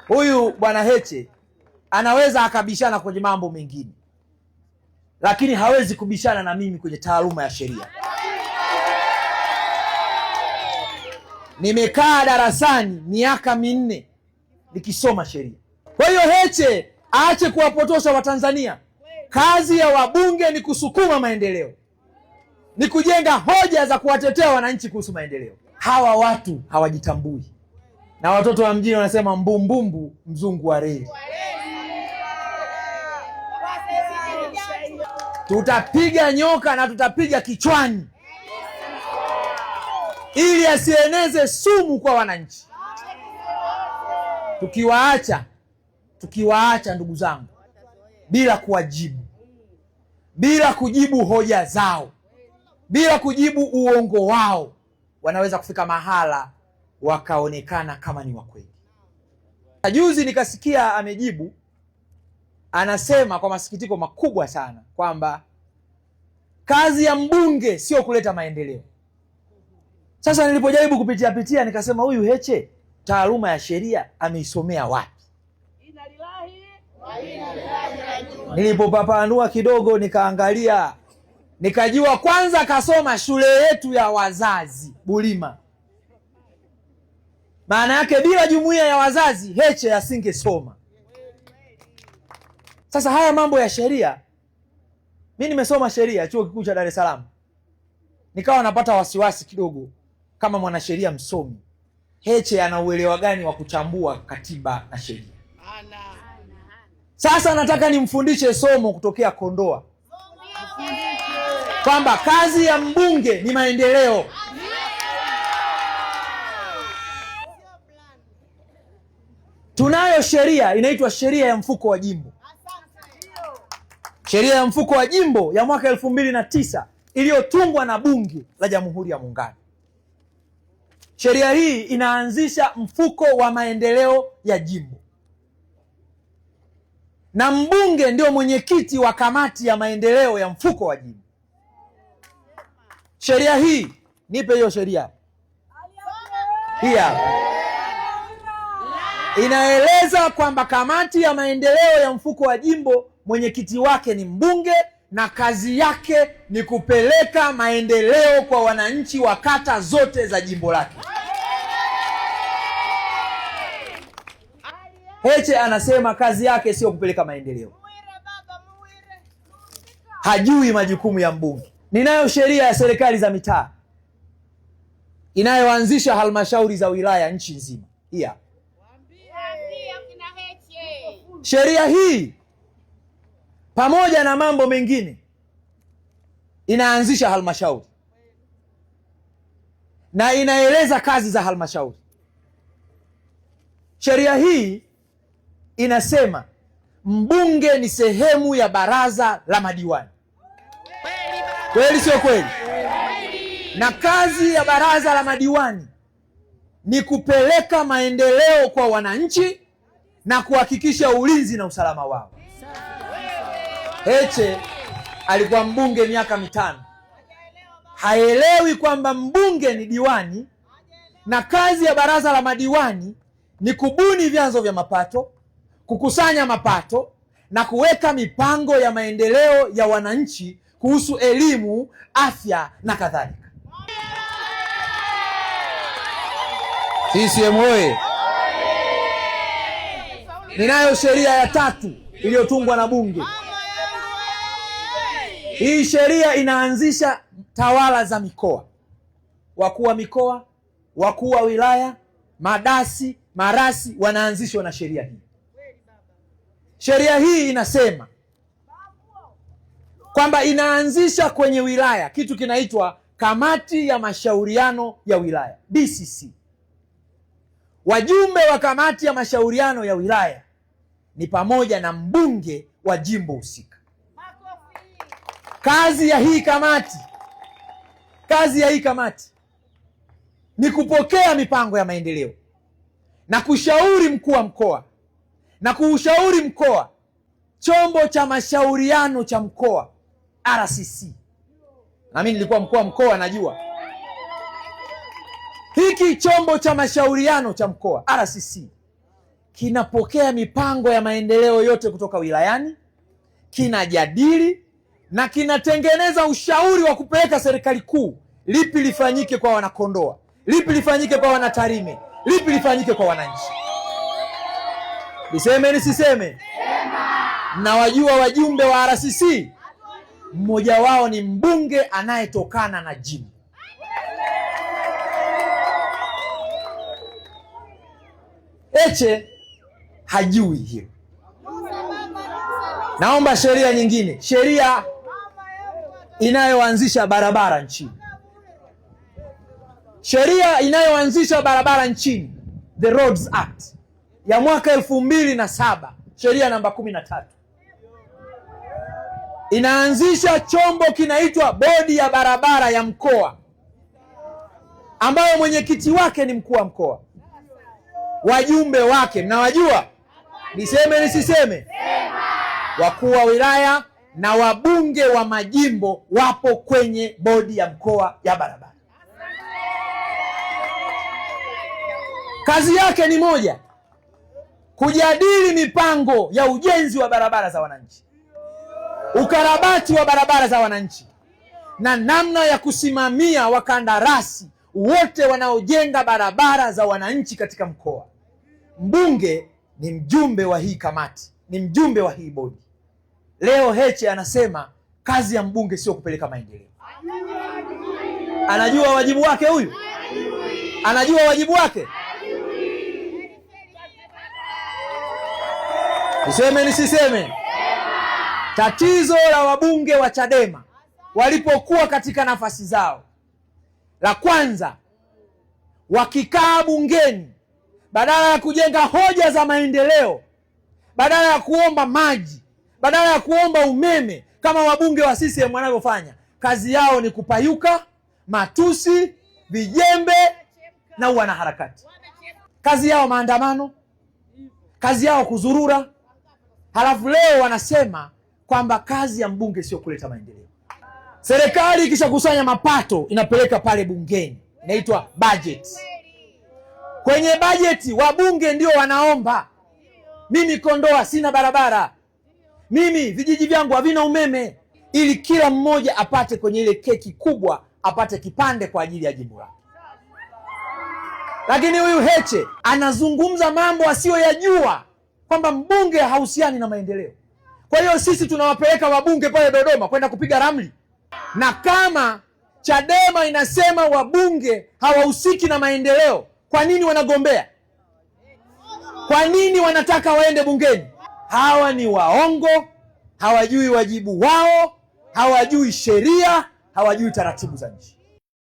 Huyu bwana Heche anaweza akabishana kwenye mambo mengine, lakini hawezi kubishana na mimi kwenye taaluma ya sheria. Nimekaa darasani miaka 4 nikisoma sheria. Kwa hiyo Heche aache kuwapotosha Watanzania. Kazi ya wabunge ni kusukuma maendeleo, ni kujenga hoja za kuwatetea wananchi kuhusu maendeleo. Hawa watu hawajitambui, na watoto wa mjini wanasema mbumbumbu mzungu wa reli. Tutapiga nyoka na tutapiga kichwani ili asieneze sumu kwa wananchi. Tukiwaacha ndugu zangu bila kuwajibu, bila kujibu hoja zao, bila kujibu uongo wao, wanaweza kufika mahala wakaonekana kama ni wakweli. Juzi nikasikia amejibu, anasema kwa masikitiko makubwa sana kwamba kazi ya mbunge sio kuleta maendeleo. Sasa nilipojaribu kupitia nikasema huyu Heche taaluma ya sheria ameisomea wapi? Nilipopapanua kidogo nikaangalia, nikajua kwanza kasoma shule yetu ya wazazi Bulima. Maana yake bila jumuiya ya wazazi Heche asingesoma. Sasa haya mambo ya sheria, mimi nimesoma sheria chuo kikuu cha Dar es Salaam, nikawa napata wasiwasi kidogo kama mwanasheria msomi. Heche ana uelewa gani wa kuchambua katiba na sheria? Sasa nataka nimfundishe somo kutokea Kondoa, kwamba kazi ya mbunge ni maendeleo. Tunayo sheria inaitwa sheria ya mfuko wa jimbo. Sheria ya mfuko wa jimbo ya mwaka 2009 iliyotungwa na Bunge la Jamhuri ya Muungano. Sheria hii inaanzisha mfuko wa maendeleo ya jimbo, na mbunge ndio mwenyekiti wa kamati ya maendeleo ya mfuko wa jimbo. Sheria hii, nipe hiyo sheria hii hapa, inaeleza kwamba kamati ya maendeleo ya mfuko wa jimbo mwenyekiti wake ni mbunge, na kazi yake ni kupeleka maendeleo kwa wananchi wa kata zote za jimbo lake. Heche anasema kazi yake sio kupeleka maendeleo, hajui majukumu ya mbunge. Ninayo sheria ya serikali za mitaa inayoanzisha halmashauri za wilaya nchi nzima. Sheria hii pamoja na mambo mengine inaanzisha halmashauri na inaeleza kazi za halmashauri. Sheria hii inasema mbunge ni sehemu ya baraza la madiwani. Kweli sio kweli? Na kazi ya baraza la madiwani ni kupeleka maendeleo kwa wananchi na kuhakikisha ulinzi na usalama wao. Heche alikuwa mbunge miaka 5. Haelewi kwamba mbunge ni diwani, na kazi ya baraza la madiwani ni kubuni vyanzo vya mapato, kukusanya mapato na kuweka mipango ya maendeleo ya wananchi kuhusu elimu, afya na kadhalika. CCM oye! Ninayo sheria ya 3 iliyotungwa na Bunge. Hii sheria inaanzisha tawala za mikoa. Wakuu wa mikoa, wakuu wa wilaya, madasi, marasi wanaanzishwa na sheria hii. Sheria hii inasema kwamba inaanzisha kwenye wilaya kitu kinaitwa kamati ya mashauriano ya wilaya, DCC. Wajumbe wa kamati ya mashauriano ya wilaya ni pamoja na mbunge wa jimbo husika. Kazi ya hii kamati ni kupokea mipango ya maendeleo na kushauri mkuu wa mkoa na kuushauri mkoa, chombo cha mashauriano cha mkoa RCC. Na mimi nilikuwa mkuu wa mkoa, najua hiki chombo cha mashauriano cha mkoa RCC kinapokea mipango ya maendeleo yote kutoka wilayani, kinajadili na kinatengeneza ushauri wa kupeleka serikali kuu, lipi lifanyike kwa Wanakondoa, lipi lifanyike kwa Wanatarime, lipi lifanyike kwa wananchi. Niseme nisiseme? Na wajua wajumbe wa RCC, mmoja wao ni mbunge anayetokana na jimbo. Heche hajui hiyo. Naomba sheria nyingine, sheria inayoanzisha barabara nchini, sheria inayoanzisha barabara nchini, The Roads Act ya mwaka 2007, sheria namba 13, inaanzisha chombo kinaitwa bodi ya barabara ya mkoa, ambayo mwenyekiti wake ni mkuu wa mkoa. Wajumbe wake mnawajua? Niseme nisiseme? Wakuu wa wilaya na wabunge wa majimbo wapo kwenye bodi ya mkoa ya barabara. Kazi yake ni moja, kujadili mipango ya ujenzi wa barabara za wananchi, ukarabati wa barabara za wananchi, na namna ya kusimamia wakandarasi wote wanaojenga barabara za wananchi katika mkoa. Mbunge ni mjumbe wa hii kamati, ni mjumbe wa hii bodi. Leo Heche anasema kazi ya mbunge sio kupeleka maendeleo. Anajua wajibu wake huyu? Anajua wajibu wake? Niseme nisiseme? Tatizo la wabunge wa Chadema walipokuwa katika nafasi zao, la kwanza, wakikaa bungeni, badala ya kujenga hoja za maendeleo, badala ya kuomba maji, badala ya kuomba umeme kama wabunge wa CCM wanavyofanya, kazi yao ni kupayuka, matusi, vijembe na wanaharakati. Kazi yao maandamano, kazi yao kuzurura. Halafu leo wanasema kwamba kazi ya mbunge sio kuleta maendeleo. Serikali ikishakusanya mapato inapeleka pale bungeni, inaitwa budget. Kwenye bajeti wabunge ndio wanaomba, mimi Kondoa sina barabara, mimi vijiji vyangu havina umeme, ili kila mmoja apate kwenye ile keki kubwa, apate kipande kwa ajili ya jimbo lake. Lakini huyu Heche anazungumza mambo asiyoyajua, kwamba mbunge hahusiani na maendeleo. Kwa hiyo sisi tunawapeleka wabunge pale Dodoma kwenda kupiga ramli. Na kama Chadema inasema wabunge hawahusiki na maendeleo, kwa nini wanagombea? Kwa nini wanataka waende bungeni? Hawa ni waongo, hawajui wajibu wao, hawajui sheria, hawajui taratibu za nchi.